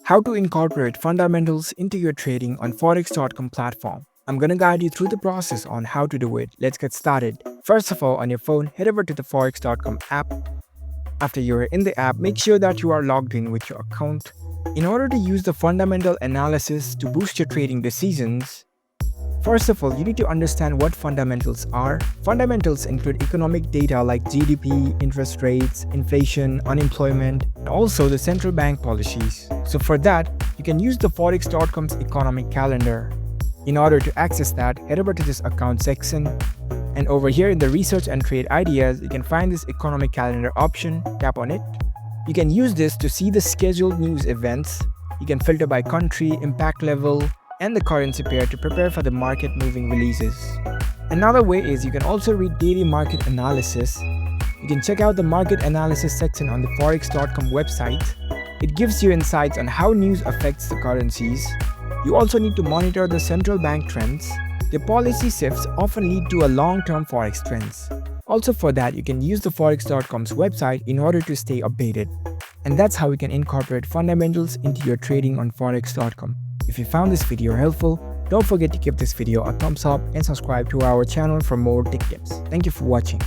How to incorporate fundamentals into your trading on Forex.com platform. I'm gonna guide you through the process on how to do it. Let's get started. First of all, on your phone, head over to the Forex.com app. After you are in the app, make sure that you are logged in with your account. In order to use the fundamental analysis to boost your trading decisions, first of all, you need to understand what fundamentals are. Fundamentals include economic data like GDP, interest rates, inflation, unemployment, and also the central bank policies. So for that, you can use the Forex.com's economic calendar. In order to access that, head over to this account section. And over here in the research and trade ideas, you can find this economic calendar option. Tap on it. You can use this to see the scheduled news events. You can filter by country, impact level, and the currency pair to prepare for the market moving releases. Another way is you can also read daily market analysis. You can check out the market analysis section on the Forex.com website. It gives you insights on how news affects the currencies. You also need to monitor the central bank trends. The policy shifts often lead to a long-term Forex trends. Also for that, you can use the Forex.com's website in order to stay updated. And that's how you can incorporate fundamentals into your trading on Forex.com. If you found this video helpful, don't forget to give this video a thumbs up and subscribe to our channel for more tech tips. Thank you for watching.